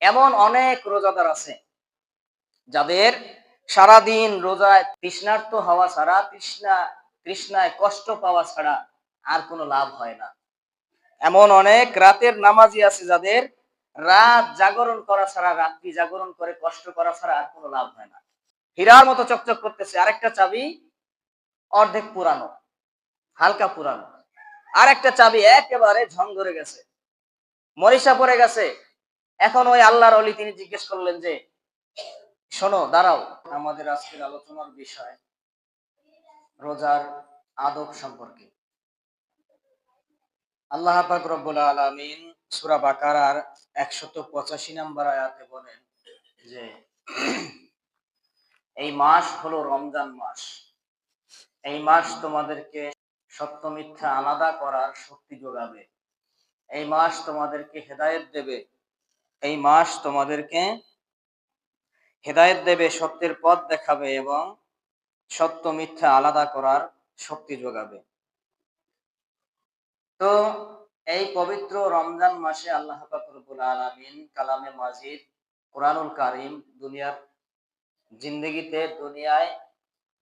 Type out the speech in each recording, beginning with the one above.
এমন অনেক রোজাদার আছে যাদের সারাদিন রোজায় তৃষ্ণার্ত হওয়া ছাড়া, তৃষ্ণায় কষ্ট পাওয়া ছাড়া আর কোনো লাভ হয় না। এমন অনেক রাতের নামাজি আছে যাদের রাত জাগরণ করা ছাড়া, রাত্রি জাগরণ করে কষ্ট করা ছাড়া আর কোনো লাভ হয় না। হীরার মতো চকচক করতেছে, আরেকটা চাবি অর্ধেক পুরানো, হালকা পুরানো, আর একটা চাবি একেবারে ঝং ধরে গেছে, মরিচা পড়ে গেছে। এখন ওই আল্লাহর ওলি তিনি জিজ্ঞেস করলেন যে, শোনো, দাঁড়াও, আমাদের আজকের আলোচনার বিষয় রোজার আদব সম্পর্কে। আল্লাহ পাক রব্বুল আলামিন সূরা বাকারার 185 নম্বর আয়াতে বলেন যে, এই মাস হলো রমজান মাস। এই মাস তোমাদেরকে সত্য মিথ্যা আলাদা করার শক্তি যোগাবে। এই মাস তোমাদেরকে হেদায়েত দেবে। এই মাস তোমাদেরকে হেদায়েত দেবে, সত্যের পথ দেখাবে এবং সত্য মিথ্যা আলাদা করার শক্তি যোগাবে। তো এই পবিত্র রমজান মাসে আল্লাহ পাক রব্বুল আলামিন কালামে মাজিদ, কোরআনুল কারীম দুনিয়ার জিন্দেগিতে, দুনিয়ায়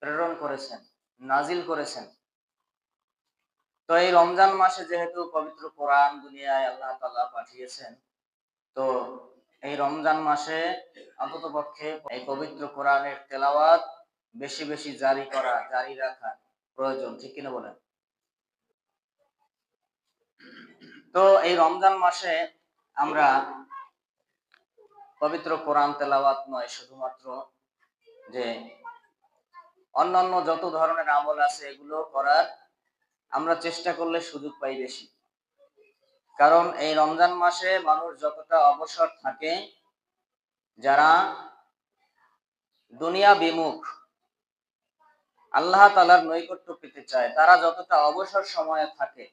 প্রেরণ করেছেন, নাজিল করেছেন। তো এই রমজান মাসে যেহেতু পবিত্র কোরআন দুনিয়ায় আল্লাহ তাআলা পাঠিয়েছেন, তো এই রমজান মাসে অন্ততপক্ষে এই পবিত্র কোরআনের তেলাওয়াত বেশি বেশি জারি রাখা প্রয়োজন, ঠিক কিনা বলেন? তো এই রমজান মাসে আমরা পবিত্র কোরআন তেলাওয়াত নয়, শুধুমাত্র যে অন্যান্য যত ধরনের আমল আছে এগুলো করার আমরা চেষ্টা করলে সুযোগ পাই বেশি। কারণ এই রমজান মাসে মানুষ যতটা অবসর থাকে, যারা দুনিয়া বিমুখ, আল্লাহ তাআলার নৈকট্য পেতে চায়, তারা যতটা অবসর সময়ে থাকে,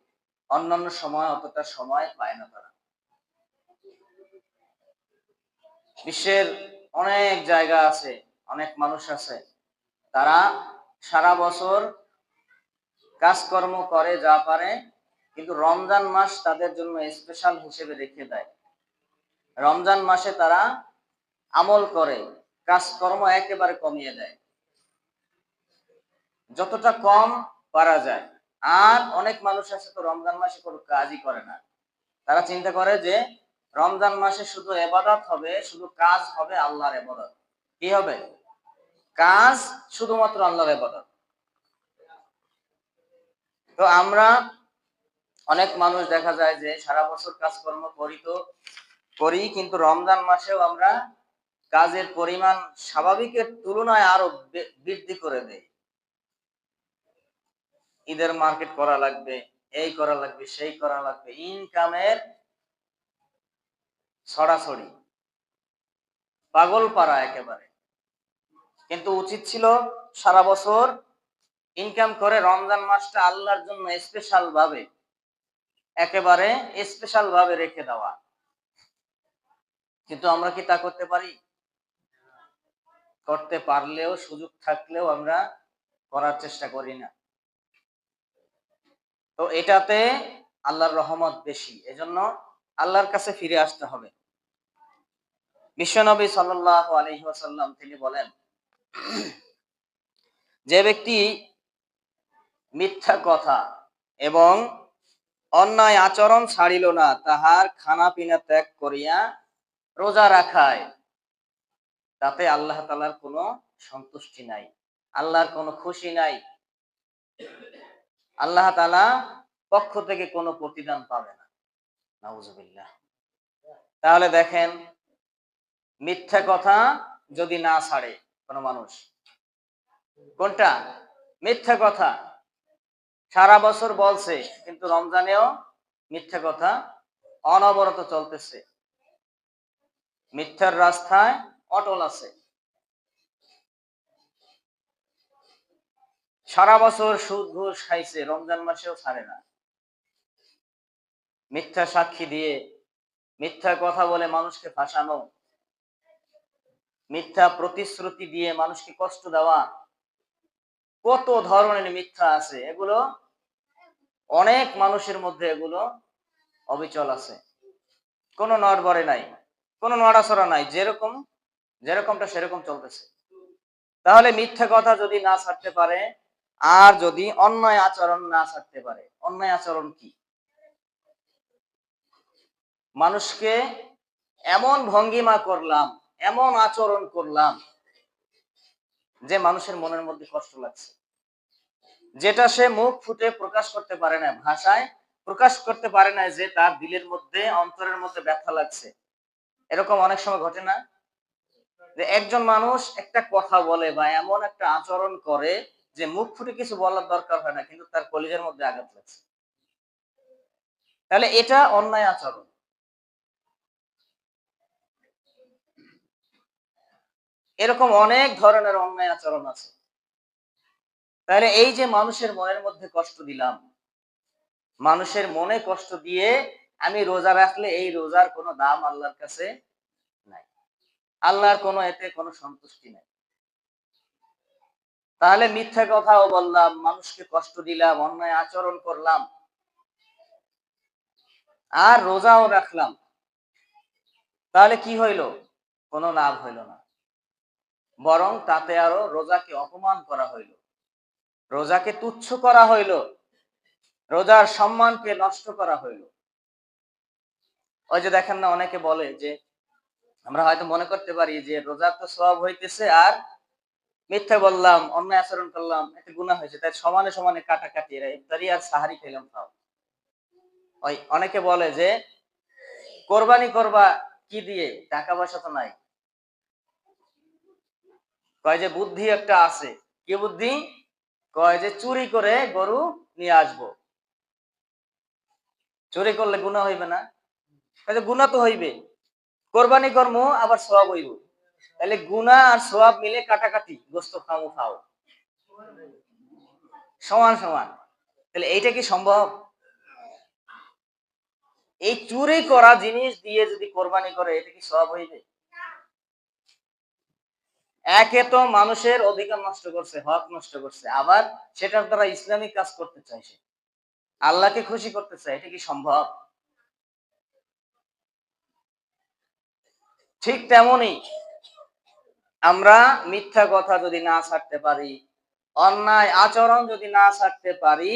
অন্যান্য সময় অতটা সময় পায় না তারা। বিশ্বের অনেক জায়গা আছে, অনেক মানুষ আছে, তারা সারা বছর কাজকর্ম করে যা পারে, কিন্তু রমজান মাস তাদের জন্য স্পেশাল হিসেবে রেখে দেয়। রমজান মাসে তারা আমল করে, কাজকর্ম একেবারে কমিয়ে দেয়, যতটা কম পারা যায়। আর অনেক মানুষ আছে তো রমজান মাসে কোনো কাজই করে না। তারা চিন্তা করে যে রমজান মাসে শুধু ইবাদত হবে, শুধু কাজ হবে, আল্লাহর ইবাদত। কি হবে? কাজ, শুধুমাত্র আল্লাহর ইবাদত। তো আমরা অনেক মানুষ দেখা যায় যে সারা বছর কাজকর্ম করি, কিন্তু রমজান মাসেও আমরা কাজের পরিমাণ স্বাভাবিকের তুলনায় আরো বৃদ্ধি করে দেই। ঈদের মার্কেট করা লাগবে, এই করা লাগবে, সেই করা লাগবে, ইনকামের ছড়াছড়ি, পাগল পাড়া একেবারে। কিন্তু উচিত ছিল সারা বছর ইনকাম করে রমজান মাসটা আল্লাহর জন্য একেবারে স্পেশাল ভাবে রেখে দেওয়া। কিন্তু আমরা কি তা করতে পারি? করতে পারলেও, সুযোগ থাকলেও আমরা করার চেষ্টা করি না। তো এটাতে আল্লাহর রহমত বেশি, এজন্য আল্লাহর কাছে ফিরে আসতে হবে। বিশ্বনবী সাল্লাল্লাহু আলাইহি ওয়াসাল্লাম তিনি বলেন, যে ব্যক্তি মিথ্যা কথা এবং অন্যায় আচরণ ছাড়িল না, তাহার খানা পিনা ত্যাগ করিয়া রোজা রাখায়, তাতে আল্লাহ তাআলার কোনো সন্তুষ্টি নাই, আল্লাহর কোনো খুশি নাই, আল্লাহ তাআলা পক্ষ থেকে কোনো প্রতিদান পাবে না। নাউজুবিল্লাহ। তাহলে দেখেন, মিথ্যা কথা যদি না ছাড়ে কোনো মানুষ, কোনটা? মিথ্যা কথা। সারা বছর বলছে, কিন্তু রমজানেও মিথ্যা কথা অনবরত চলতেছে, মিথ্যার রাস্তায় অটল আছে। সারা বছর সুদ ঘুষ খাইছে, রমজান মাসেও ছাড়ে না। মিথ্যা সাক্ষী দিয়ে, মিথ্যা কথা বলে মানুষকে ফাঁসানো, মিথ্যা প্রতিশ্রুতি দিয়ে মানুষকে কষ্ট দেওয়া, কত ধরনের মিথ্যা আছে, এগুলো অনেক মানুষের মধ্যে এগুলো অবিচল আছে, কোনো নড়বড়ে নাই। কোনো নড়াচড়া নাই, যেরকম যেরকমটা সেরকম চলতেছে। তাহলে মিথ্যা কথা যদি না ছাড়তে পারে, আর যদি অন্যায় আচরণ না ছাড়তে পারে, অন্যায় আচরণ কি? মানুষকে এমন ভঙ্গিমা করলাম, এমন আচরণ করলাম যে মানুষের মনের মধ্যে কষ্ট লাগছে, যেটা সে মুখ ফুটে প্রকাশ করতে পারে না, ভাষায় প্রকাশ করতে পারে না, যে তার দিলের মধ্যে, অন্তরের মধ্যে ব্যথা লাগছে। এরকম অনেক সময় ঘটে না, যে একজন মানুষ একটা কথা বলে বা এমন একটা আচরণ করে যে মুখ ফুটে কিছু বলার দরকার হয় না, কিন্তু তার কলিজার মধ্যে আঘাত লাগছে। তাহলে এটা অন্যায় আচরণ। এরকম অনেক ধরনের অন্যায় আচরণ আছে। তাহলে এই যে মানুষের মনের মধ্যে কষ্ট দিলাম, মানুষের মনে কষ্ট দিয়ে আমি রোজা রাখলে এই রোজার কোনো দাম আল্লাহর কাছে নাই, আল্লাহর কোনো এতে কোনো সন্তুষ্টি নাই। তাহলে মিথ্যা কথাও বললাম, মানুষকে কষ্ট দিলাম, অন্যায় আচরণ করলাম, আর রোজাও রাখলাম, তাহলে কি হইল? কোনো লাভ হইল না, বরং তাতে আরো রোজাকে অপমান করা হইল, রোজাকে তুচ্ছ করা হইল, রোজার সম্মানকে নষ্ট করা হইল। ওই যে দেখেন না, অনেকে বলে যে আমরা হয়তো মনে করতে পারি যে রোজার তো সওয়াব হইতেছে, আর মিথ্যা বললাম, অন্যায় আচরণ করলাম, একটা গুনাহ হয়েছে, তাই সমানে সমানে কাটাকাটি, ইফতারি আর সাহারি খেলাম খাও। ওই অনেকে বলে যে কোরবানি করবা কি দিয়ে, টাকা পয়সা তো নাই। কয় যে বুদ্ধি একটা আছে। কি বুদ্ধি? কয় যে চুরি করে গরু নিয়ে আসবো। চুরি করলে গুনাহ হইবে না? কয় যে গুনাহ তো হইবে, কোরবানি করমু আবার সওয়াব হইব, তাহলে গুনাহ আর সওয়াব মিলে কাটাকাটি, গোস্ত খামু খাও, সমান সমান। তাহলে এইটা কি সম্ভব? এই চুরি করা জিনিস দিয়ে যদি কোরবানি করে, এটা কি সওয়াব হইবে? একে তো মানুষের অধিকার নষ্ট করছে, হক নষ্ট করছে, আবার সেটার দ্বারা ইসলামিক কাজ করতে চাইছে, আল্লাহকে খুশি করতে চায়। এটা কি সম্ভব? ঠিক তেমনি আমরা মিথ্যা কথা যদি না ছাড়তে পারি, অন্যায় আচরণ যদি না ছাড়তে পারি,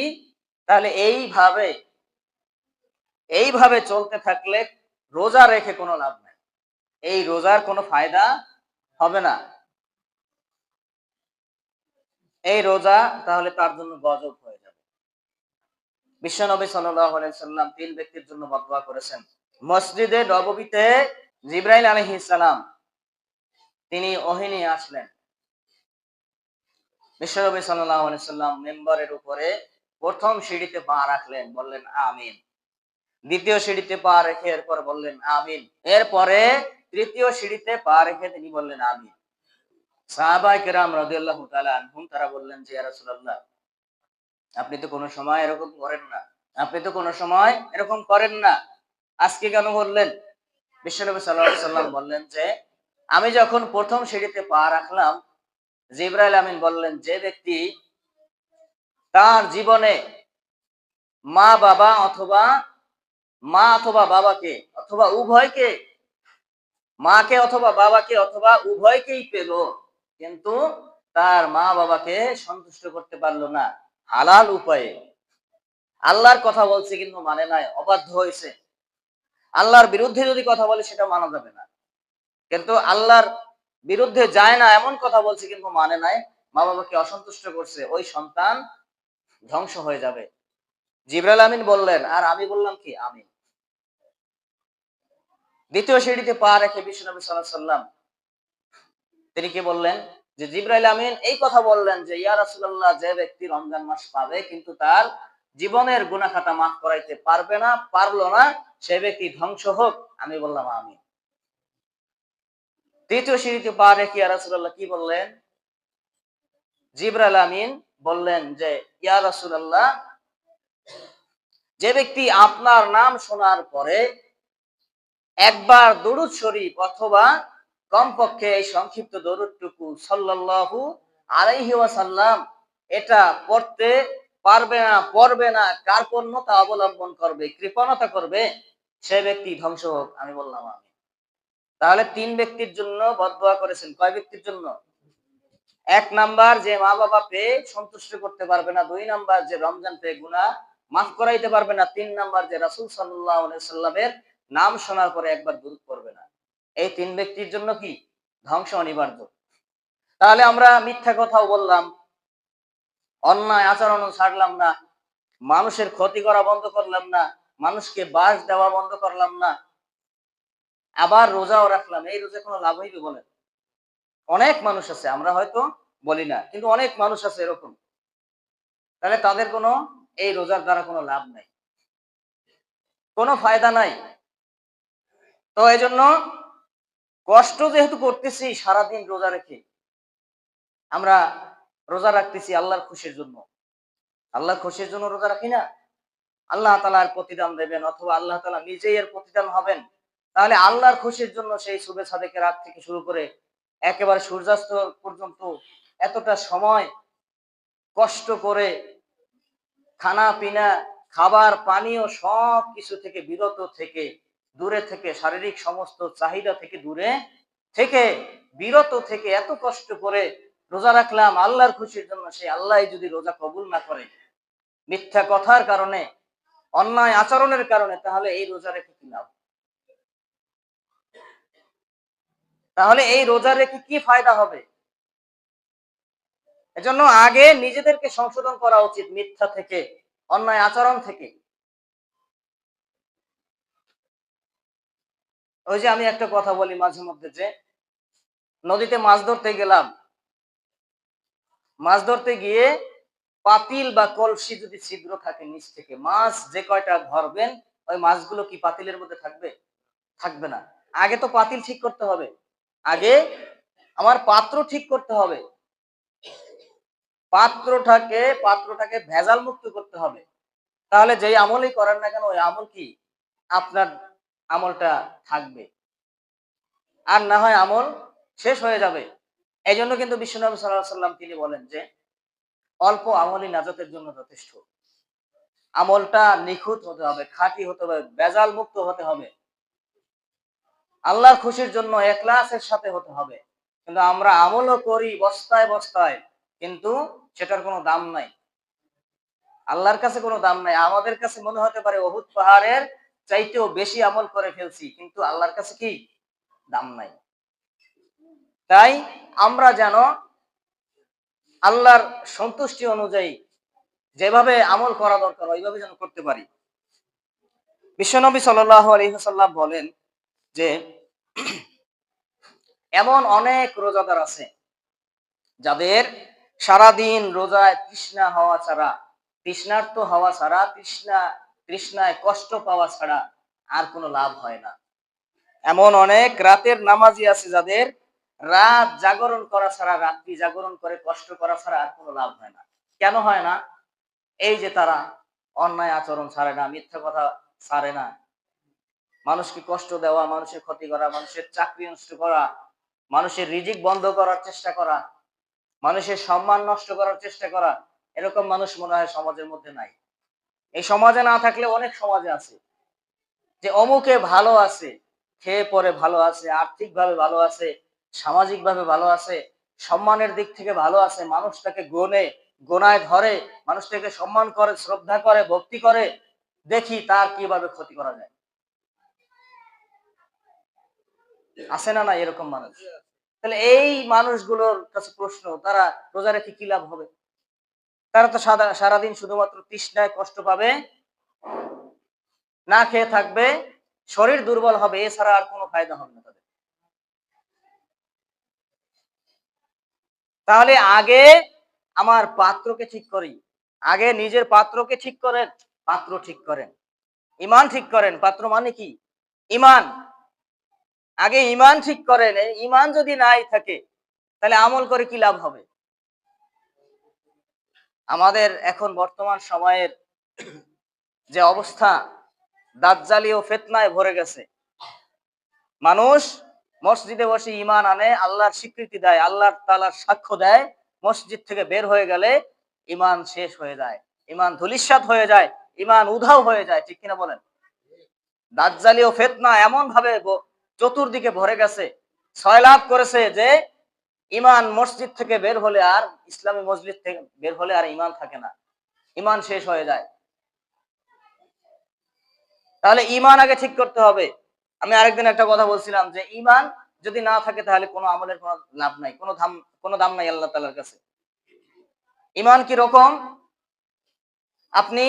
তাহলে এইভাবে এইভাবে চলতে থাকলে রোজা রেখে কোনো লাভ নাই, এই রোজার কোনো ফায়দা হবে না। এই রোজা তাহলে তার জন্য গজব হয়ে যাবে। বিশ্বনবী সাল্লাল্লাহু আলাইহি সাল্লাম তিন ব্যক্তির জন্য বদদোয়া করেছেন। মসজিদে নববীতে জিবরাইল আলাইহিস সালাম তিনি ওহী নিয়ে আসলেন। বিশ্বনবী সাল্লাল্লাহু আলাইহি সাল্লাম মিম্বরের উপরে প্রথম সিঁড়িতে পা রাখলেন, বললেন আমিন। দ্বিতীয় সিঁড়িতে পা রেখে এরপর বললেন আমিন। এরপরে তৃতীয় সিঁড়িতে পা রেখে তিনি বললেন আমিন। সাহাবায়ে কেরাম রাদিয়াল্লাহু তাআলা আনহুম তারা বললেন যে ইয়া রাসূলুল্লাহ, আপনি তো কোনো সময় এরকম করেন না, আপনি তো কোনো সময় এরকম করেন না, আজকে কেন বললেন? বিশ্বনবী সাল্লাল্লাহু আলাইহি সাল্লাম বললেন যে আমি যখন প্রথম সিঁড়িতে পা রাখলাম, জিবরাইল আমিন বললেন, যে ব্যক্তি তার জীবনে মা বাবা অথবা মা অথবা বাবাকে অথবা উভয়কে, মাকে অথবা বাবাকে অথবা উভয়কেই পেল, কিন্তু তার মা বাবাকে সন্তুষ্ট করতে পারলো না হালাল উপায়ে, আল্লাহর কথা বলছে কিন্তু মানে নাই, অবাধ্য হয়েছে, আল্লাহর বিরুদ্ধে যদি কথা বলে সেটা মানা যাবে না, কিন্তু আল্লাহর বিরুদ্ধে যায় না এমন কথা বলছে কিন্তু মানে নাই, মা বাবাকে অসন্তুষ্ট করছে, ওই সন্তান ধ্বংস হয়ে যাবে। জিবরাইল আমিন বললেন, আর আমি বললাম কি আমিন। দ্বিতীয় সিঁড়িতে পা রেখে বিশ্বনবী সাল্লাল্লাহু আলাইহি সাল্লাম তিনি কি বললেন? যে জিবরাইল আমিন এই কথা বললেন যে ইয়া রাসূলুল্লাহ, যে ব্যক্তি রমজান মাস পাবে কিন্তু তার জীবনের গুনাহ খাতা মাফ করাইতে পারবে না, পারলো না, সে ব্যক্তি ধ্বংস হোক। আমি বললাম আমিন। তৃতীয় সিঁড়িতে পা রেখে ইয়া রাসূলুল্লাহ কি বললেন? জিবরাইল আমিন বললেন যে ইয়া রাসূলুল্লাহ, যে ব্যক্তি আপনার নাম শোনার পরে একবার দরুদ শরীফ অথবা কমপক্ষে এই সংক্ষিপ্ত দরুদটুকু সাল্লাল্লাহু আলাইহি ওয়াসাল্লাম এটা পড়তে পারবে না, পড়বে না, কার্পণ্যতা অবলম্বন করবে, কৃপণতা করবে, সে ব্যক্তি ধ্বংস হোক। আমি বললাম আমিন। তাহলে 3 ব্যক্তির জন্য বদদোয়া করেছেন। কয় ব্যক্তির জন্য? 1 নাম্বার যে মা বাবা পেয়ে সন্তুষ্ট করতে পারবে না, 2 নাম্বার যে রমজান পেয়ে গুনাহ মাফ করাইতে পারবে না, 3 নাম্বার যে রাসূল সাল্লাল্লাহু আলাইহি সাল্লামের নাম শোনার পরে একবার দুরূদ পড়বে না। এই 3 ব্যক্তির জন্য কি ধ্বংস অনিবার্য। তাহলে আমরা মিথ্যা কথাও বললাম, অন্যায় আচরণও ছাড়লাম না, মানুষের ক্ষতি করা বন্ধ করলাম না, মানুষকে বাস দেওয়া বন্ধ করলাম না, আবার রোজাও রাখলাম। এই রোজা কোনো লাভ হইবে বলেন? অনেক মানুষ আছে, আমরা হয়তো বলি না, কিন্তু অনেক মানুষ আছে এরকম। তাহলে তাদের কোনো এই রোজার দ্বারা কোনো লাভ নাই, কোনো ফায়দা নাই। তো এই জন্য কষ্ট যেহেতু করতেছি সারাদিন রোজা রেখে, আমরা রোজা রাখতেছি আল্লাহর খুশির জন্য। আল্লাহর খুশির জন্য রোজা রাখি না, আল্লাহ তাআলা এর প্রতিদান দেবেন, অথবা আল্লাহ তাআলা নিজেই এর প্রতিদান হবেন। তাহলে আল্লাহর খুশির জন্য সেই সুবে সাদেকের রাত থেকে শুরু করে একেবারে সূর্যাস্ত পর্যন্ত এতটা সময় কষ্ট করে খানা পিনা, খাবার পানীয় সব কিছু থেকে বিরত থেকে, দূরে থেকে, শারীরিক সমস্ত চাহিদা থেকে দূরে থেকে, বিরত থেকে এত কষ্ট করে রোজা রাখলাম আল্লাহর খুশির জন্য, সেই আল্লাহ যদি রোজা কবুল না করে মিথ্যা কথার কারণে, অন্যায় আচরণের কারণে, তাহলে এই রোজা রেখে কি লাভ? তাহলে এই রোজা রেখে কি ফায়দা হবে? এজন্য আগে নিজেদেরকে সংশোধন করা উচিত মিথ্যা থেকে, অন্যায় আচরণ থেকে। ওই যে আমি একটা কথা বলি মাঝে মধ্যে, যে নদীতে মাছ ধরতে গেলাম, মাছ ধরতে গিয়ে পাতিল বা কলসি যদি ছিদ্র থাকে নিচ থেকে, মাছ যে কয়টা ধরবেন ওই মাছগুলো কি পাতিলের মধ্যে থাকবে? থাকবে না। আগে তো পাতিল ঠিক করতে হবে, আগে আমার পাত্র ঠিক করতে হবে, পাত্রটাকে ভেজাল মুক্ত করতে হবে। তাহলে যেই আমলই করেন না কেন ওই আমল কি আপনার আমলটা থাকবে, আর না হয় আমল শেষ হয়ে যাবে। এই জন্য কিন্তু বিশ্বনবী সাল্লাল্লাহু আলাইহি সাল্লাম তিনি বলেন যে অল্প আমলই নাজাতের জন্য যথেষ্ট। আমলটা নিখুঁত হতে হবে, খাঁটি হতে হবে, ভেজাল মুক্ত হতে হবে, আল্লাহর খুশির জন্য ইখলাসের সাথে হতে হবে। কিন্তু আমরা আমলও করি বস্তায় বস্তায়, কিন্তু সেটার কোনো দাম নাই, আল্লাহর কাছে কোনো দাম নাই। আমাদের কাছে মনে হতে পারে উহুদ পাহাড়ের চাইতেও বেশি আমল করে ফেলছি, কিন্তু আল্লাহর কাছে কি দাম নাই। তাই আমরা যেন আল্লাহর সন্তুষ্টি অনুযায়ী যেভাবে আমল করা দরকার ওইভাবে যেন করতে পারি। বিশ্বনবী সাল্লাল্লাহু আলাইহি ওয়াসাল্লাম বলেন যে এমন অনেক রোজাদার আছে যাদের সারাদিন রোজায় তৃষ্ণার্ত হওয়া ছাড়া, তৃষ্ণায় কষ্ট পাওয়া ছাড়া আর কোনো লাভ হয় না। এমন অনেক রাতের নামাজি আছে যাদের রাত জাগরণ করা ছাড়া, রাত্রি জাগরণ করে কষ্ট করা ছাড়া আর কোনো লাভ হয় না। কেন হয় না? এই যে তারা অন্যায় আচরণ ছাড়ে না, মিথ্যা কথা ছাড়ে না, মানুষকে কষ্ট দেওয়া, মানুষের ক্ষতি করা, মানুষের চাকরি নষ্ট করা, মানুষের রিজিক বন্ধ করার চেষ্টা করা, মানুষের সম্মান নষ্ট করার চেষ্টা করা, এরকম মানুষ মনে হয় সমাজের মধ্যে নাই। এই সমাজে না থাকলে অনেক সমাজে আছে, যে অমুকে ভালো আছে, খেয়ে পরে ভালো আছে, আর্থিকভাবে ভালো আছে, সামাজিকভাবে ভালো আছে, সম্মানের দিক থেকে ভালো আছে, মানুষটাকে গোনায় ধরে, মানুষটাকে সম্মান করে, শ্রদ্ধা করে, ভক্তি করে, দেখি তার কিভাবে ক্ষতি করা যায়। আছে না না এরকম মানুষ? তাহলে এই মানুষগুলোর কাছে প্রশ্ন, তারা রোজা রেখে কি লাভ হবে? তারা তো সারাদিন শুধুমাত্র তৃষ্ণায় কষ্ট পাবে, না খেয়ে থাকবে, শরীর দুর্বল হবে, এছাড়া আর কোনো ফায়দা হবে না তাদের। তাহলে আগে আমার পাত্রকে ঠিক করি, আগে নিজের পাত্রকে ঠিক করেন, পাত্র ঠিক করেন, ঈমান ঠিক করেন। পাত্র মানে কি? ঈমান। আগে ঈমান ঠিক করেন। এই ঈমান যদি নাই থাকে তাহলে আমল করে কি লাভ হবে? আমাদের এখন বর্তমান সময়ের যে অবস্থা, দাজ্জালি ও ফিতনায় ভরে গেছে। মানুষ মসজিদে বসে ঈমান আনে, আল্লাহর স্বীকৃতি দেয়, আল্লাহ তাআলার সাক্ষ্য দেয়, মসজিদ থেকে বের হয়ে গেলে ঈমান শেষ হয়ে যায়, ঈমান ধূলিসাৎ হয়ে যায়, ঈমান উধাও হয়ে যায়। ঠিক কিনা বলেন? দাজ্জালি ও ফিতনা এমন ভাবে চতুর্দিকে ভরে গেছে, সয়লাব করেছে যে ইমান মসজিদ থেকে বের হলে আর ইসলামী মসজিদ থেকে বের হলে আর ইমান থাকে না, ইমান শেষ হয়ে যায়। তাহলে ইমান আগে ঠিক করতে হবে। আমি আরেকদিন একটা কথা বলছিলাম যে ইমান যদি না থাকে তাহলে কোনো আমলের কোনো লাভ নাই, কোনো দাম নাই আল্লাহ তাআলার কাছে। ইমান কি রকম? আপনি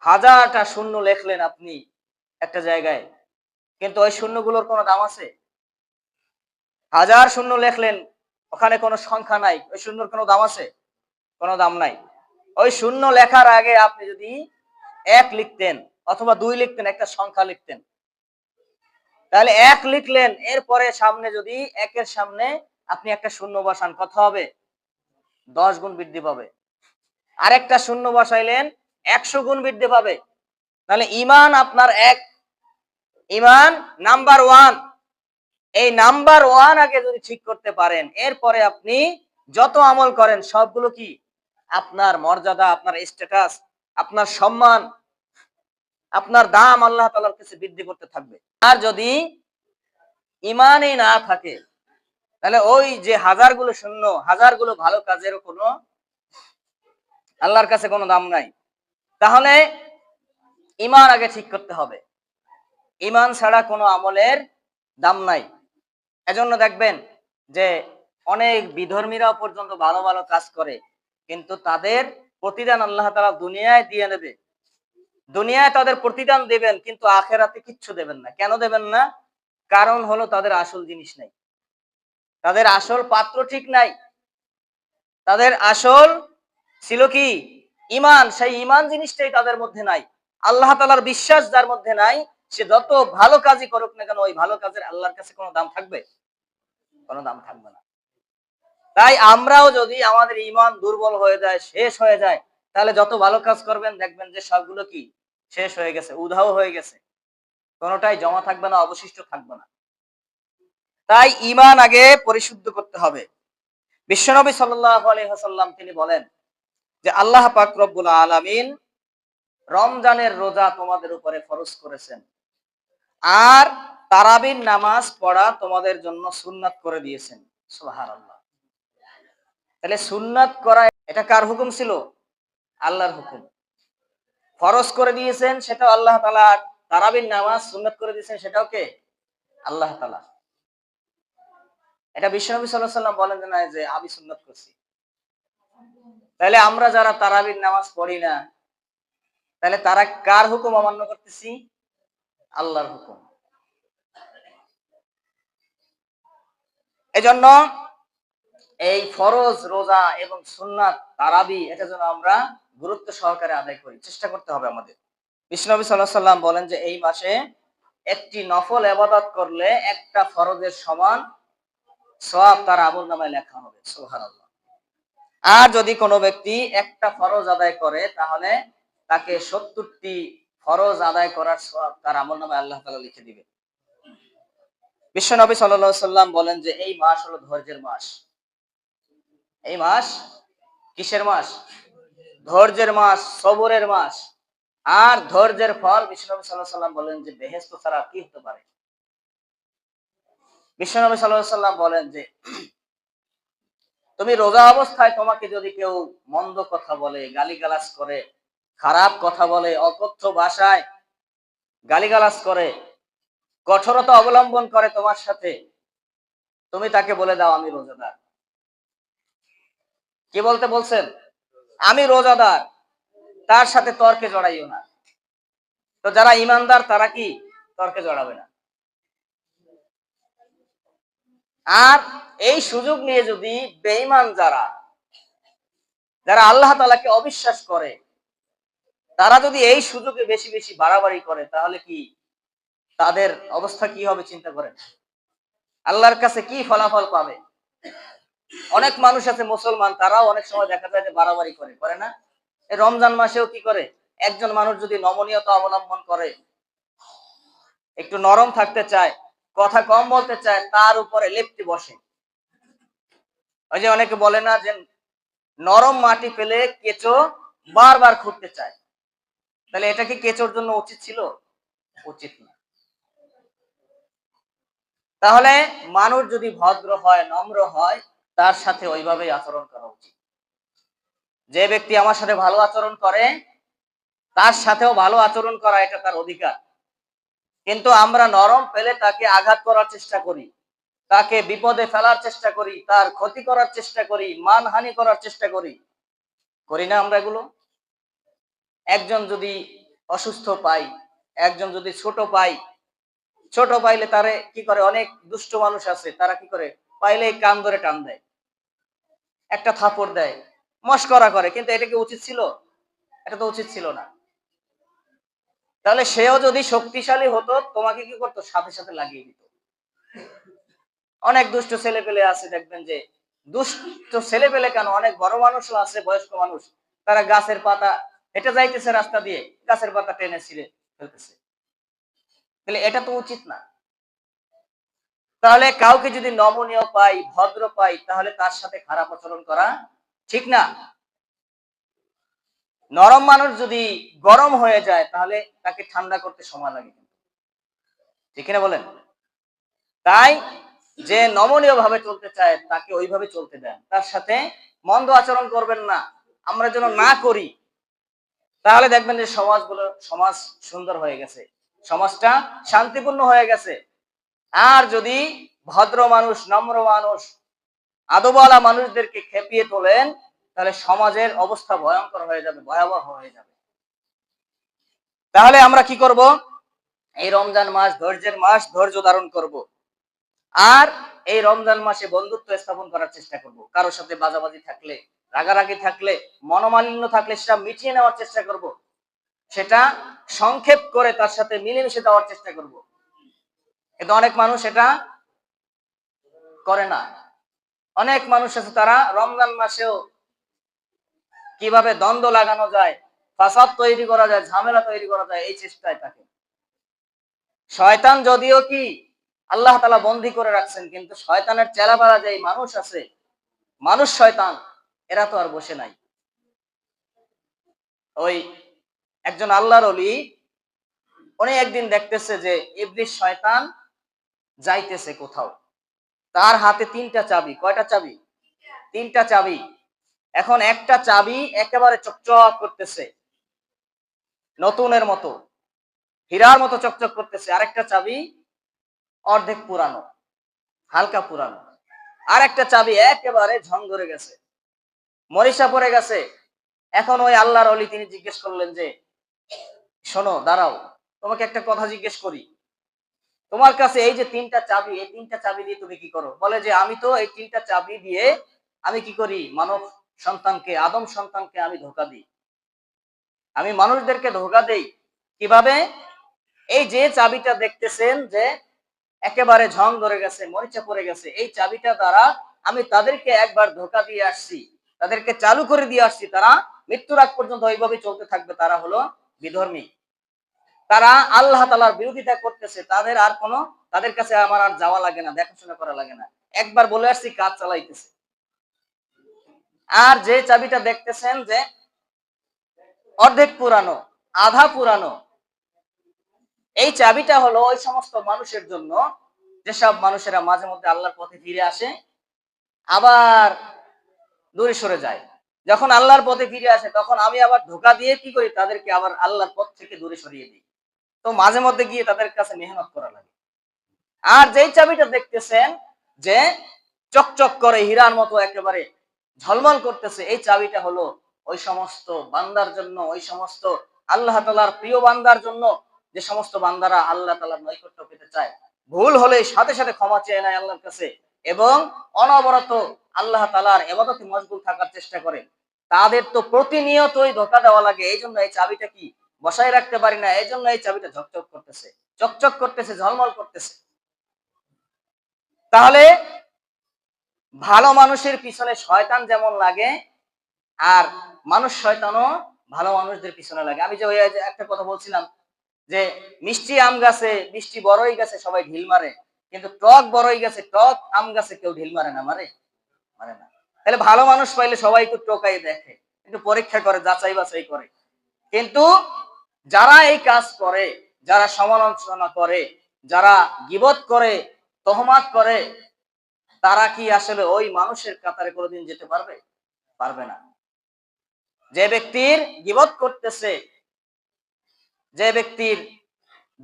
হাজারটা শূন্য লেখলেন আপনি একটা জায়গায়, কিন্তু ওই শূন্যগুলোর কোনো দাম আছে? হাজার শূন্য লেখলেন, ওখানে কোনো সংখ্যা নাই, ওই শূন্যর কোনো দাম আছে? কোনো দাম নাই। ওই শূন্য লেখার আগে আপনি যদি এক লিখতেন অথবা দুই লিখতেন, একটা সংখ্যা লিখতেন, তাহলে এক লিখলেন, এরপরে সামনে যদি একের সামনে আপনি একটা শূন্য বসান, কত হবে? 10 গুণ বৃদ্ধি পাবে। আরেকটা শূন্য বসাইলেন, 100 গুণ বৃদ্ধি পাবে। তাহলে ইমান আপনার এক, ইমান নাম্বার ওয়ান। এই নাম্বার ওয়ান আগে যদি ঠিক করতে পারেন, এরপরে আপনি যত আমল করেন সবগুলো কি আপনার মর্যাদা, আপনার স্ট্যাটাস, আপনার সম্মান, আপনার দাম আল্লাহ তাআলার কাছে বৃদ্ধি করতে থাকবে। আর যদি ইমানই না থাকে, তাহলে ওই যে হাজারগুলো শূন্য, হাজারগুলো ভালো কাজেরও কোনো আল্লাহর কাছে কোনো দাম নাই। তাহলে ইমান আগে ঠিক করতে হবে, ইমান ছাড়া কোনো আমলের দাম নাই। এজন্য দেখবেন যে অনেক বিধর্মীরাও পর্যন্ত ভালো ভালো কাজ করে, কিন্তু তাদের প্রতিদান আল্লাহ তাআলা দুনিয়ায় দিয়ে নেবে, দুনিয়ায় তাদের প্রতিদান দেবেন, কিন্তু আখেরাতে কিচ্ছু দেবেন না। কেন দেবেন না? কারণ হলো তাদের আসল জিনিস নাই, তাদের আসল পাত্র ঠিক নাই, তাদের আসল ছিল কি? ইমান। সেই ইমান জিনিসটাই তাদের মধ্যে নাই। আল্লাহ তাআলার বিশ্বাস যার মধ্যে নাই, সে যত ভালো কাজই করুক না কেন, ওই ভালো কাজের আল্লাহর কাছে কোনো দাম থাকবে? কোনো দাম থাকবে না। তাই আমরাও যদি আমাদের ইমান দুর্বল হয়ে যায়, শেষ হয়ে যায়, তাহলে যত ভালো কাজ করবেন দেখবেন যে সবগুলো কি শেষ হয়ে গেছে, উধাও হয়ে গেছে, কোনোটাই জমা থাকবে না, অবশিষ্ট থাকবে না। তাই ইমান আগে পরিশুদ্ধ করতে হবে। বিশ্বনবী সাল্লাল্লাহু আলাইহি ওয়াসাল্লাম তিনি বলেন যে আল্লাহ পাক রব্বুল আলামিন রমজানের রোজা তোমাদের উপরে ফরজ করেছেন, আর তারাবির নামাজ পড়া তোমাদের জন্য সুন্নাত করে দিয়েছেন। সুবহানাল্লাহ। তাহলে সুন্নাত করা এটা কার হুকুম ছিল? আল্লাহর হুকুম। ফরজ করে দিয়েছেন সেটাও আল্লাহ তাআলা, তারাবির নামাজ সুন্নাত করে দিয়েছেন সেটাও কে? আল্লাহ তাআলা। এটা বিশ্বনবী সাল্লাল্লাহু আলাইহি ওয়াসাল্লাম বলেন না যে আমি সুন্নাত করছি। তাহলে আমরা যারা তারাবির নামাজ পড়ি না, তাহলে তারা কার হুকুম অমান্য করতেছি? আল্লাহর হুকুম। এজন্য এই ফরজ রোজা এবং সুন্নাত তারাবি এটা যেন আমরা গুরুত্ব সহকারে আদায় করি, চেষ্টা করতে হবে আমাদের। বিশ্বনবী সাল্লাল্লাহু আলাইহি ওয়াসাল্লাম বলেন যে এই মাসে একটি নফল ইবাদত করলে একটা ফরজের সমান সওয়াব তার আমলনামায় লেখা হবে। সুবহানাল্লাহ। আর যদি কোনো ব্যক্তি একটা ফরজ আদায় করে, তাহলে তাকে ৭০টি ফরজ আদায় করার সওয়াব তার আমলনামায় আল্লাহ তাআলা লিখে দিবে। বিশ্বনবী সাল্লাল্লাহু আলাইহি ওয়াসাল্লাম বলেন যে এই মাস হলো ধৈর্যের মাস। এই মাস কিসের মাস? ধৈর্যের মাস, সবরের মাস। আর ধৈর্যের ফল বিশ্বনবী সাল্লাল্লাহু আলাইহি ওয়াসাল্লাম বলেন যে বেহেশত ছাড়া কি হতে পারে? বিশ্বনবী সাল্লাল্লাহু আলাইহি ওয়াসাল্লাম বলেন যে তুমি রোজা অবস্থায় তোমাকে যদি কেউ মন্দ কথা বলে, গালিগালাজ করে, খারাপ কথা বলে, অকথ্য ভাষায় গালিগালাজ করে, কঠোরতা অবলম্বন করে তোমার সাথে, তুমি তাকে বলে দাও আমি রোজাদার। কি বলতে বলছেন? আমি রোজাদার, তার সাথে তর্কে জড়াইও না। তো যারা ইমানদার তারা কি তর্কে জড়াবে না। আর এই সুযোগ নিয়ে যদি বেঈমান যারা যারা আল্লাহ তাআলাকে অবিশ্বাস করে, তারা যদি এই সুযোগে বেশি বেশি বাড়াবাড়ি করে, তাহলে কি তাদের অবস্থা কি হবে চিন্তা করেন। আল্লাহর কাছে কি ফলাফল পাবে? অনেক মানুষ আছে মুসলমান, তারাও অনেক সময় দেখা যায় যে বাড়াবাড়ি করে, করে না? এই রমজান মাসেও কি করে? একজন মানুষ যদি নমনীয়তা অবলম্বন করে, একটু নরম থাকতে চায়, কথা কম বলতে চায়, তার উপরে লেপ্টে বসে। ওই যে অনেকে বলে না যে নরম মাটি পেলে কেঁচো বারবার খুঁড়তে চায়। তাহলে এটা কি কেঁচোর জন্য উচিত ছিল? উচিত না। তাহলে মানুষ যদি ভদ্র হয়, নম্র হয়, তার সাথে ওইভাবেই আচরণ করা উচিত। যে ব্যক্তি আমার সাথে ভালো আচরণ করে, তার সাথেও ভালো আচরণ করা এটা তার অধিকার। কিন্তু আমরা নরম পেলে তাকে আঘাত করার চেষ্টা করি, তাকে বিপদে ফেলার চেষ্টা করি, তার ক্ষতি করার চেষ্টা করি, মানহানি করার চেষ্টা করি। করি না আমরা এগুলো? একজন যদি অসুস্থ পাই, একজন যদি ছোট পাই, ছোট পাইলে তারে কি করে, অনেক দুষ্ট মানুষ আছে, তারা কি করে, পাইলেই কান ধরে টান দেয়, একটা থাপড় দেয়, মস্করা করে। কিন্তু এটা কি উচিত ছিল? এটা তো উচিত ছিল না। তাহলে সেও যদি শক্তিশালী হতো, তোমাকে কি করতো, সাথে সাথে লাগিয়ে দিত। অনেক দুষ্ট ছেলে পেলে আছে, দেখবেন যে দুষ্ট ছেলে পেলে কেন, অনেক বড় মানুষও আছে, বয়স্ক মানুষ, তারা গাছের পাতা হেঁটে যাইতেছে, রাস্তা দিয়ে গাছের পাতা টেনে ছিঁড়ে ফেলতেছে। তাহলে এটা তো উচিত না। তাহলে কাউকে যদি নমনীয় পাই, ভদ্র পাই, তাহলে তার সাথে খারাপ আচরণ করা ঠিক না। নরম মানুষ যদি গরম হয়ে যায়, তাহলে তাকে ঠান্ডা করতে সময় লাগে, ঠিক না বলেন? তাই যে নমনীয় ভাবে চলতে চায়, তাকে ওইভাবে চলতে দেন, তার সাথে মন্দ আচরণ করবেন না। আমরা যেন না করি, তাহলে দেখবেন যে সমাজ সুন্দর হয়ে গেছে, সমাজটা শান্তিপূর্ণ হয়ে গেছে। আর যদি ভদ্র মানুষ, নম্র মানুষ, আদবওয়ালা মানুষদেরকে খেপিয়ে তোলেন, তাহলে সমাজের অবস্থা ভয়ঙ্কর হয়ে যাবে, ভয়াবহ হয়ে যাবে। তাহলে আমরা কি করব? এই রমজান মাস ধৈর্যের মাস, ধৈর্য ধারণ করব। আর এই রমজান মাসে বন্ধুত্ব স্থাপন করার চেষ্টা করব। কারোর সাথে বাজাবাজি থাকলে, রাগারাগি থাকলে, মনোমালিন্য থাকলে সেটা মিটিয়ে নেওয়ার চেষ্টা করব, সেটা সংক্ষেপ করে তার সাথে মিলেমিশে দেওয়ার চেষ্টা করব। কিন্তু অনেক মানুষ এটা করে না। অনেক মানুষ আছে, তারা রমজান মাসেও কিভাবে দ্বন্দ্ব লাগানো যায়, ফাসাদ তৈরি করা যায়, ঝামেলা তৈরি করা যায়, এই চেষ্টায় থাকে। শয়তান যদিও কি আল্লাহ তাআলা বন্দী করে রাখছেন, কিন্তু শয়তানের চেলাপালা যে মানুষ আছে, মানুষ শয়তান, এরা তো আর বসে নাই। ওই একজন আল্লাহর ওলি, উনি একদিন দেখতেছে যে ইবলিস শয়তান যাইতেছে কোথাও, তার হাতে তিনটা চাবি। কয়টা চাবি? তিনটা চাবি। এখন একটা চাবি একেবারে চকচক করতেছে, নতুনের মতো, হীরার মতো চকচক করতেছে। আরেকটা চাবি অর্ধেক পুরানো, হালকা পুরানো। আর একটা চাবি একেবারে ঝং ধরে গেছে, মরিচা পড়ে গেছে। এখন ওই আল্লাহর ওলি তিনি জিজ্ঞেস করলেন যে, শোনো, দাঁড়াও, তোমাকে একটা কথা জিজ্ঞেস করি। তোমার কাছে এই যে তিনটা চাবি, এই তিনটা চাবি দিয়ে তুমি কি করো? বলে যে, আমি তো এই তিনটা চাবি দিয়ে আমি কি করি, মানব সন্তানকে, আদম সন্তানকে আমি ধোঁকা দিই, আমি মানুষদেরকে ধোঁকা দেই। কিভাবে? এই যে চাবিটা দেখতেছেন যে একেবারে ঝং ধরে গেছে, মরিচা পড়ে গেছে, এই চাবিটা দ্বারা আমি তাদেরকে একবার ধোঁকা দিয়ে আসছি, তাদেরকে চালু করে দিয়ে আসছি, তারা মৃত্যুর আগ পর্যন্ত ওইভাবে চলতে থাকবে। তারা হলো বিধর্মী, তারা আল্লাহ তাআলার বিরোধিতা করতেছে। তাদের কাছে আমার আর যাওয়া লাগে না, দেখাশোনা করা লাগে না, একবার বলে আসছি, কাজ চালাইতেছে। আর যে চাবিটা দেখতেছেন যে অর্ধেক পুরানো, আধা পুরানো, এই চাবিটা হলো ওই সমস্ত মানুষের জন্য যেসব মানুষেরা মাঝে মধ্যে আল্লাহর পথে ফিরে আসে, আবার দূরে সরে যায়। যখন আল্লাহর পথে ফিরে আসে, তখন আমি আবার ধোঁকা দিয়ে কি করি, তাদেরকে আবার আল্লাহর পথ থেকে দূরে সরিয়ে দিই। তো মাঝে মধ্যে গিয়ে তাদের কাছে মেহনত করা লাগে। আর যেই চাবিটা দেখতেছেন যে চকচক করে, হীরার মতো একেবারে ঝলমল করতেছে, এই চাবিটা হলো ওই সমস্ত বান্দার জন্য, ওই সমস্ত আল্লাহ তাআলার প্রিয় বান্দার জন্য, যে সমস্ত বান্দারা আল্লাহ তাআলার নৈকট্য পেতে চায়, ভুল হলে সাথে সাথে ক্ষমা চেয়ে নেয় আল্লাহর কাছে, এবং অনবরত আল্লাহ তাআলার ইবাদতে মশগুল থাকার চেষ্টা করে, তাদের তো প্রতিনিয়তই ধোঁকা দেওয়া লাগে। এই জন্য এই চাবিটা কি বসায় রাখতে পারি না, এই জন্য এই চাবিটা ঝকঝক করতেছে, চকচক করতেছে, ঝলমল করতেছে। তাহলে ভালো মানুষের পিছনে শয়তান যেমন লাগে, আর মানুষ শয়তানও ভালো মানুষদের পিছনে লাগে। আমি যে ওই যে একটা কথা বলছিলাম যে মিষ্টি আম গাছে, মিষ্টি বড়ই গাছে সবাই ঢিল মারে, কিন্তু টক বড়ই গাছে, টক আম গাছে কেউ ঢিল মারে না, মারে না। তাহলে ভালো মানুষ পাইলে সবাই একটু টোকাই দেখে, একটু পরীক্ষা করে, যাচাই বাছাই করে। কিন্তু যারা এই কাজ করে, যারা সমালোচনা করে, যারা গীবত করে, তহমাত করে, তারা কি আসলে ওই মানুষের কাতারে কোনোদিন যেতে পারবে? পারবে না। যে ব্যক্তির গীবত করতেছে, যে ব্যক্তির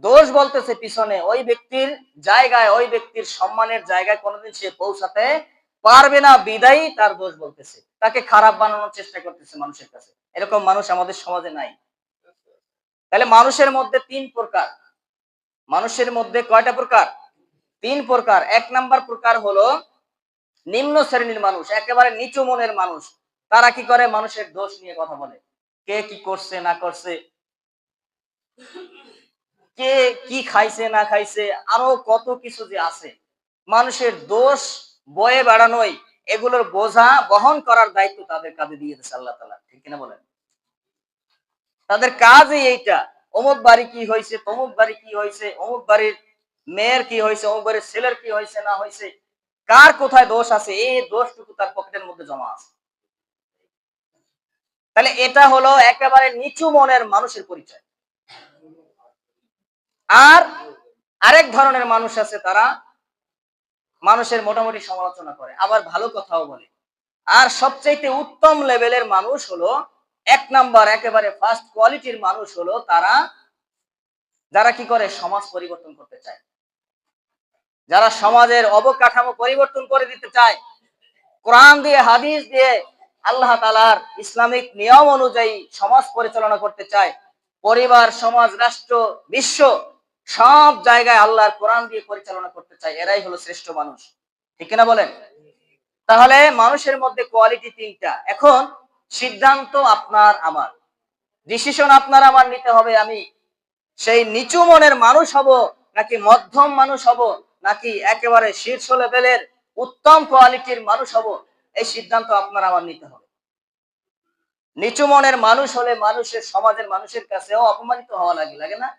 দোষ বলতেছে পিছনে, ওই ব্যক্তির জায়গায়, ওই ব্যক্তির সম্মানের জায়গায় কোনোদিন সে পৌঁছাতে পারবে না, বিদায়ী তার দোষ বলতেছে, তাকে খারাপ বানানোর চেষ্টা করতেছে মানুষের কাছে। এরকম মানুষ আমাদের সমাজে নাই। তাহলে মানুষের মধ্যে তিন প্রকার। মানুষের মধ্যে কয়টা প্রকার? তিন প্রকার। এক নাম্বার প্রকার হলো নিম্ন শ্রেণীর মানুষ, একেবারে নিচু মনের মানুষ। তারা কি করে? মানুষের দোষ নিয়ে কথা বলে, কে কি করছে না করছে, কে কি খাইছে না খাইছে, আরো কত কিছু যে আছে। মানুষের দোষ বয়ে বেড়ানোই, এগুলোর বোঝা বহন করার দায়িত্ব তাদের কাঁধে দিয়ে দিয়েছে আল্লাহ তাআলা। ঠিক কিনা বলেন? তাদের কাজই এইটা। অমুক বাড়ি কি হয়েছে, তমুক বাড়ি কি হয়েছে, অমুক বাড়ির মেয়ের কি হয়েছে, অমুক বাড়ির ছেলের কি হয়েছে না হয়েছে, কার কোথায় দোষ আছে, এই দোষটুকু তার পকেটের মধ্যে জমা আছে। তাহলে এটা হলো একেবারে নিচু মনের মানুষের পরিচয়। আর আরেক ধরনের মানুষ আছে, তারা মানুষের মোটামুটি সমালোচনা করে, আবার ভালো কথাও বলে। আর সবচেয়ে উত্তম লেভেলের মানুষ হলো, এক নাম্বার একেবারে ফার্স্ট কোয়ালিটির মানুষ হলো তারা, যারা কি করে? সমাজ পরিবর্তন করতে চায়, যারা সমাজের অবকাঠামো পরিবর্তন করে দিতে চায়, কোরআন দিয়ে হাদিস দিয়ে আল্লাহ তাআলার ইসলামিক নিয়ম অনুযায়ী সমাজ পরিচালনা করতে চায়। পরিবার, সমাজ, রাষ্ট্র, বিশ্ব সব জায়গায় আল্লাহর কোরআন দিয়ে পরিচালনা করতে চায়। এরাই হলো শ্রেষ্ঠ মানুষ। ঠিক কিনা বলেন? তাহলে মানুষের মধ্যে কোয়ালিটি তিনটা। এখন সিদ্ধান্ত আপনার আমার, ডিসিশন আপনার আমার নিতে হবে। আমি সেই নিচু মনের মানুষ হব, নাকি মধ্যম মানুষ হব, নাকি একেবারে শীর্ষ লেভেলের উত্তম কোয়ালিটির মানুষ হব, এই সিদ্ধান্ত আপনার আমার নিতে হবে। নিচু মনের মানুষ হলে মানুষের, সমাজের মানুষের কাছেও অপমানিত হওয়া লাগে, লাগে না?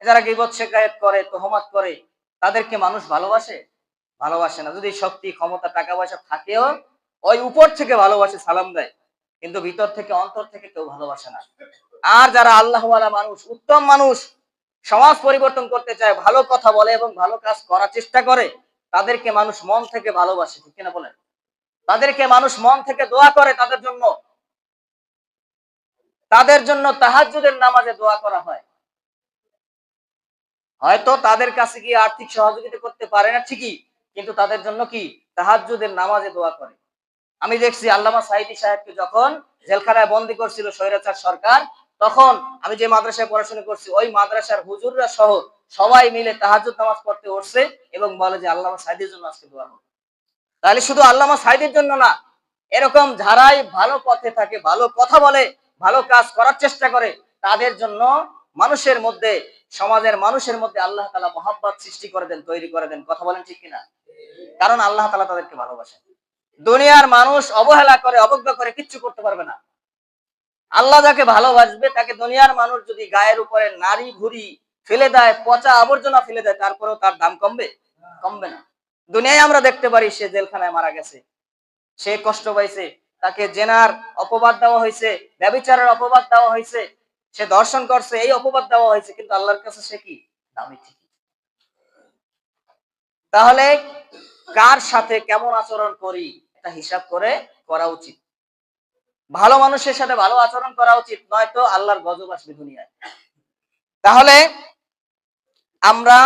যারা গীবত শিকায়ত করে, তহমত করে, তাদেরকে মানুষ ভালোবাসে? ভালোবাসে না। যদি শক্তি, ক্ষমতা, টাকা পয়সা থাকেও, ওই উপর থেকে ভালোবাসে, সালাম দেয়, কিন্তু ভিতর থেকে, অন্তর থেকে কেউ ভালোবাসে না। আর যারা আল্লাহওয়ালা মানুষ, উত্তম মানুষ, সমাজ পরিবর্তন করতে চায়, ভালো কথা বলে এবং ভালো কাজ করার চেষ্টা করে, তাদেরকে মানুষ মন থেকে ভালোবাসে। ঠিক কিনা বলেন? তাদেরকে মানুষ মন থেকে দোয়া করে, তাদের জন্য তাহাজ্জুদের নামাজে দোয়া করা হয়। হয়তো তাদের কাছে গিয়ে আর্থিক সহযোগিতা করতে পারে না ঠিকই, কিন্তু তাদের জন্য কি? তাহাজ্জুদের নামাজে দোয়া করে। আমি দেখছি আল্লামা সাঈদী সাহেবকে যখন জেলখানায় বন্দী করছিল স্বৈরাচার সরকার, তখন আমি যে মাদ্রাসায় পড়াশোনা করছি, ওই মাদ্রাসার হুজুররা সহ সবাই মিলে তাহাজ্জুদ নামাজ পড়তে উঠছে এবং বলে যে আল্লামা সাঈদীর জন্য আজকে দোয়া হোক। তাহলে শুধু আল্লামা সাঈদীর জন্য না, এরকম যারাই ভালো পথে থাকে, ভালো কথা বলে, ভালো কাজ করার চেষ্টা করে, তাদের জন্য মানুষের মধ্যে, সমাজের মানুষের মধ্যে আল্লাহ তাআলা মহব্বত সৃষ্টি করে দেন, তৈরি করে দেন। কথা বলেন ঠিক কিনা? কারণ আল্লাহ তাআলা তাদেরকে ভালোবাসেন। দুনিয়ার মানুষ অবহেলা করে, অবজ্ঞা করে কিচ্ছু করতে পারবে না। আল্লাহ যাকে ভালোবাসবে, তাকে দুনিয়ার মানুষ যদি গায়ের উপরে নারী ভুড়ি ফেলে দেয়, পচা আবর্জনা ফেলে দেয়, তারপরেও তার দাম কমবে? কমবে না। দুনিয়ায় আমরা দেখতে পারি, সে জেলখানায় মারা গেছে, সে কষ্ট পাইছে, তাকে জেনার অপবাদ দেওয়া হয়েছে, ব্যভিচারের অপবাদ দেওয়া হয়েছে, সে দর্শন করছে, এই অপবাদ দেওয়া হয়েছে, কিন্তু আল্লাহর কাছে সে কি? দামি ঠিকই। তাহলে কার সাথে কেমন আচরণ করি, এটা হিসাব করে করা উচিত। ভালো মানুষের সাথে ভালো আচরণ করা উচিত, নয়তো আল্লাহর গজব আসবে দুনিয়ায়। তাহলে আমরা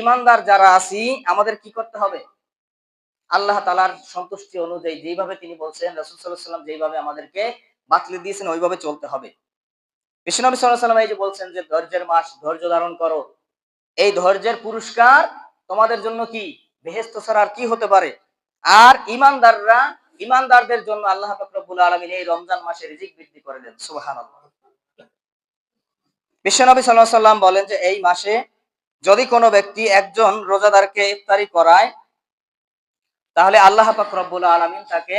ইমানদার যারা আছি, আমাদের কি করতে হবে? আল্লাহ তাআলার সন্তুষ্টি অনুযায়ী, যেভাবে তিনি বলছেন, রাসূল সাল্লাল্লাহু আলাইহি ওয়াসাল্লাম যেভাবে আমাদেরকে বাতলে দিয়েছেন, ওইভাবে চলতে হবে। বিশ্বনবী সাল্লাল্লাহু আলাইহি ওয়াসাল্লাম এই যে বলছেন যে ধৈর্যের মাস, ধৈর্য ধারণ করো, এই ধৈর্যের পুরস্কার তোমাদের জন্য কি? বেহেশত ছাড়া আর কি হতে পারে? আর ইমানদারদের জন্য আল্লাহ পাক রব্বুল আলামিন এই রমজান মাসে রিজিক বৃদ্ধি করে দেন। সুবহানাল্লাহ। বিশ্বনবী সাল্লাল্লাহু আলাইহি ওয়াসাল্লাম বলেন যে এই মাসে যদি কোনো ব্যক্তি একজন রোজাদারকে ইফতারি করায়, তাহলে আল্লাহ পাক রব্বুল আলামিন তাকে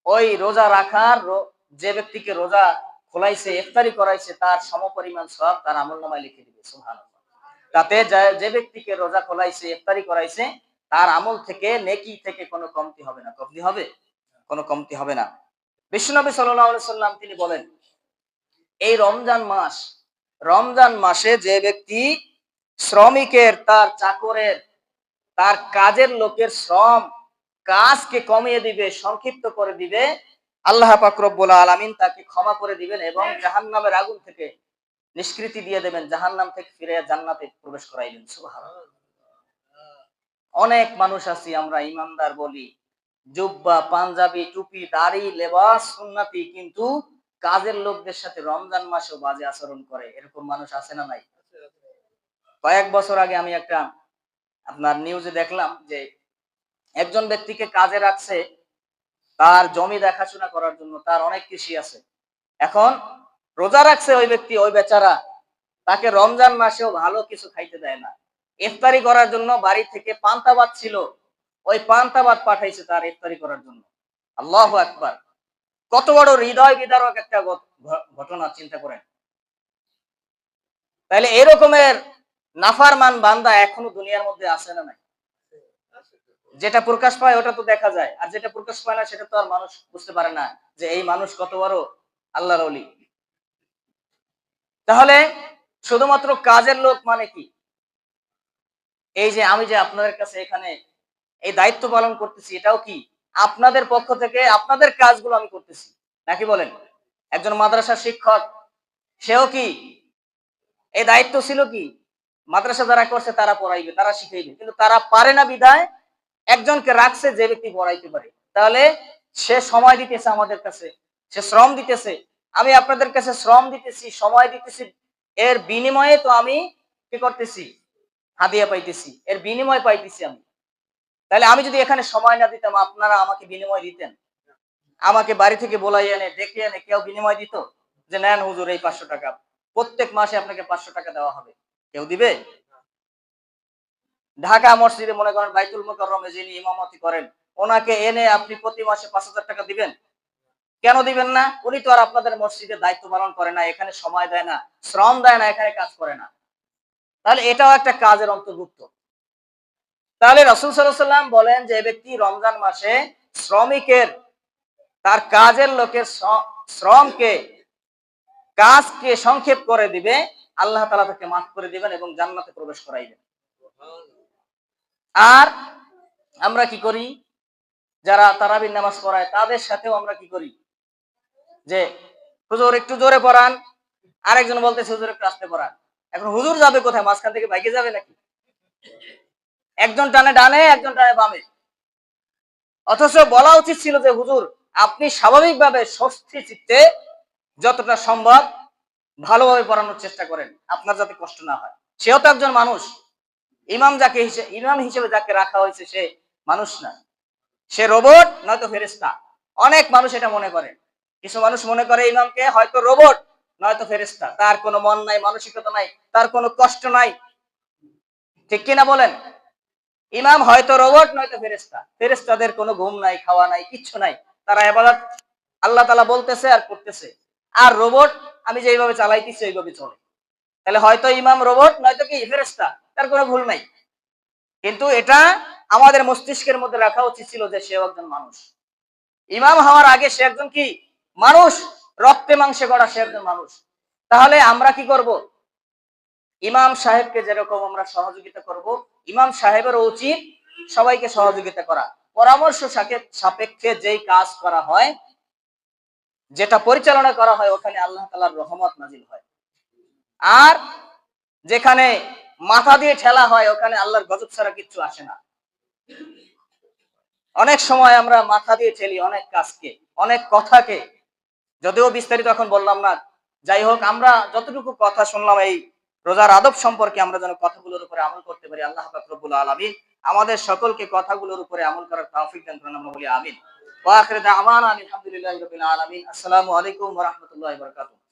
ওই রোজা রাখার, যে ব্যক্তিকে রোজা খোলাইছে, ইফতারি করাইছে, তার সমপরিমাণ সওয়াব তার আমলনামায় লিখে দিবে। সুবহানাল্লাহ। তাতে যে ব্যক্তিকে রোজা খোলাইছে, ইফতারি করাইছে, তার আমল থেকে, নেকি থেকে কোনো কমতি হবে না। কমতি হবে? কোনো কমতি হবে না। বিশ্বনবী সাল্লাল্লাহু আলাইহি সাল্লাম তিনি বলেন, এই রমজান মাসে যে ব্যক্তি শ্রমিকের, তার চাকরের তার কাজের লোকের শ্রম কাজকে কমিয়ে দিবে, সংক্ষিপ্ত করে দিবে, আল্লাহ পাক রব্বুল আলামিন তাকে ক্ষমা করে দিবেন এবং জাহান্নামের আগুন থেকে নিষ্কৃতি দিয়ে দেবেন, জাহান্নাম থেকে ফিরে জান্নাতে প্রবেশ করাইবেন। সুবহানাল্লাহ। অনেক মানুষ আছি আমরা ইমানদার বলি, জুব্বা, পাঞ্জাবি, টুপি, দাড়ি, লেবাস সুন্নতি, কিন্তু কাজের লোকদের সাথে রমজান মাসেও বাজে আচরণ করে। এরকম মানুষ আছে না নাই? কয়েক বছর আগে আমি একটা আপনার নিউজে দেখলাম যে একজন ব্যক্তিকে কাজে রাখছে তার জমি দেখাশোনা করার জন্য, তার অনেক কৃষি আছে। এখন রোজা রাখছে ওই ব্যক্তি, ওই বেচারা, তাকে রমজান মাসেও ভালো কিছু খাইতে দেয় না। ইফতারি করার জন্য বাড়ি থেকে পান্তা ভাত ছিল, ওই পান্তা ভাত পাঠাইছে তার ইফতারি করার জন্য। আল্লাহু আকবার! কত বড় হৃদয় বিদারক একটা ঘটনা, চিন্তা করেন। তাহলে এরকমের নাফারমান বান্দা এখনো দুনিয়ার মধ্যে আছে না নাই? যেটা প্রকাশ পায় ওটা তো দেখা যায়, আর যেটা প্রকাশ পায় না সেটা তো আর মানুষ বুঝতে পারে না যে এই মানুষ কত বড় আল্লাহর ওলি। তাহলে শুধুমাত্র কাজের লোক মানে কি? এই যে আমি যে আপনাদের কাছে এখানে এই দায়িত্ব পালন করতেছি, এটাও কি আপনাদের পক্ষ থেকে আপনাদের কাজগুলো আমি করতেছি, নাকি বলেন? একজন মাদ্রাসার শিক্ষক, সেও কি এই দায়িত্ব ছিল কি মাদ্রাসা যারা করছে তারা পড়াইবে, তারা শিখাইবে, কিন্তু তারা পারে না বিধায় একজনকে রাখছে যে ব্যক্তি পড়াইতে পারে। তাহলে সে সময় দিতেছে আমাদের কাছে, সে শ্রম দিতেছে, আমি আপনাদের কাছে শ্রম দিতেছি, সময় দিতেছি, এর বিনিময়ে তো আমি কি করতেছি? হাদিয়া পাইতেছি, এর বিনিময় পাইতেছি আমি। তাহলে আমি যদি এখানে সময় না দিতাম, আপনারা আমাকে বিনিময় দিতেন? আমাকে বাড়ি থেকে বলাই এনে ডেকে এনে কেউ বিনিময় দিত যে নেন হুজুর এই 500 টাকা, প্রত্যেক মাসে আপনাকে 500 টাকা দেওয়া হবে? কেউ দিবে? ঢাকা মসজিদে মনে করেন বাইতুল মুকাররমে যিনি ইমামতি করেন, ওনাকে এনে আপনি প্রতি মাসে 5,000 টাকা দিবেন? কেন দিবেন না? উনি তো আর আপনাদের মসজিদে দায়িত্ব পালন করে না, এখানে সময় দেয় না, শ্রম দেয় না, এখানে কাজ করে না। তাহলে এটাও একটা কাজের অন্তর্ভুক্ত। তাহলে রাসূল সাল্লাল্লাহু আলাইহি ওয়াসাল্লাম বলেন যে ব্যক্তি রমজান মাসে শ্রমিকের, তার কাজের লোকের শ্রমকে, কাজকে সংক্ষেপ করে দিবে, আল্লাহ তাআলা তাকে মাফ করে দিবেন এবং জান্নাতে প্রবেশ করাইবেন। আর আমরা কি করি? যারা তারাবির নামাজ পড়ায় তাদের সাথেও আমরা কি করি? যে হুজুর একটু জোরে পড়ান, আরেকজন বলতেছে হুজুর একটু আস্তে পড়ান। এখন হুজুর যাবে কোথায়? মাঝখান থেকে বাইকে যাবে নাকি? একজন টানে ডানে, একজন টানে বামে। অথচ বলা উচিত ছিল যে হুজুর আপনি স্বাভাবিকভাবে স্বস্তি চিত্তে যতটা সম্ভব ভালোভাবে পড়ানোর চেষ্টা করেন, আপনার যাতে কষ্ট না হয়। সেও তো একজন মানুষ। ইমাম হিসেবে যাকে রাখা হয়েছে সে মানুষ না, সে রোবট নয়তো ফেরেশতা। অনেক মানুষ এটা মনে করে, কিছু মানুষ মনে করে ইমামকে হয়তো রোবট নয়তো ফেরেশতা, তার কোনো মন নাই, মানসিকতা নাই, তার কোনো কষ্ট নাই। ঠিক কিনা বলেন? ইমাম হয়তো রোবট নয়তো ফেরেশতা, ফেরেশতাদের কোনো ঘুম নাই, খাওয়া নাই, কিচ্ছু নাই, তারা ইবাদত আল্লাহ তাআলা বলতেছে আর করতেছে। আর রোবট আমি যেইভাবে চালাইতেছি ওইভাবে চলে। তাহলে হয়তো ইমাম রোবট নয়তো কি ফেরেশতা, তার কোনো ভুল নাই। কিন্তু এটা আমাদের মস্তিষ্কের মধ্যে রাখা উচিত ছিল যে সে একজন মানুষ। ইমাম হওয়ার আগে সে একজন কি মানুষ, রক্তে মাংসে গড়া সে একজন মানুষ। তাহলে আমরা কি করব? ইমাম সাহেবকে যেরকম আমরা সহযোগিতা করব, ইমাম সাহেবের উচিত সবাইকে সহযোগিতা করা, পরামর্শ সাপেক্ষে যেই কাজ করা হয়, যেটা পরিচালনা করা হয়, ওখানে আল্লাহ তাআলার রহমত নাজিল হয়। আর যেখানে মাথা দিয়ে ঠেলা হয় ওখানে আল্লাহর গজব ছাড়া কিচ্ছু আসে না। অনেক সময় আমরা মাথা দিয়ে ঠেলি অনেক কাজকে, অনেক কথাকে, যদিও বিস্তারিত এখন বললাম না। যাই হোক, আমরা যতটুকু কথা শুনলাম এই রোজার আদব সম্পর্কে, আমরা যেন কথাগুলোর উপরে আমল করতে পারি। আল্লাহ পাক রব্বুল আলামিন আমাদের সকলকে কথাগুলোর উপরে আমল করার তৌফিক দান করুন, আমরা বলি আমিন। ওয়া আখিরু দাওয়ানা আলহামদুলিল্লাহি রাব্বিল আলামিন। আসসালামু আলাইকুম ওয়া রাহমাতুল্লাহি ওয়া বারাকাতুহু।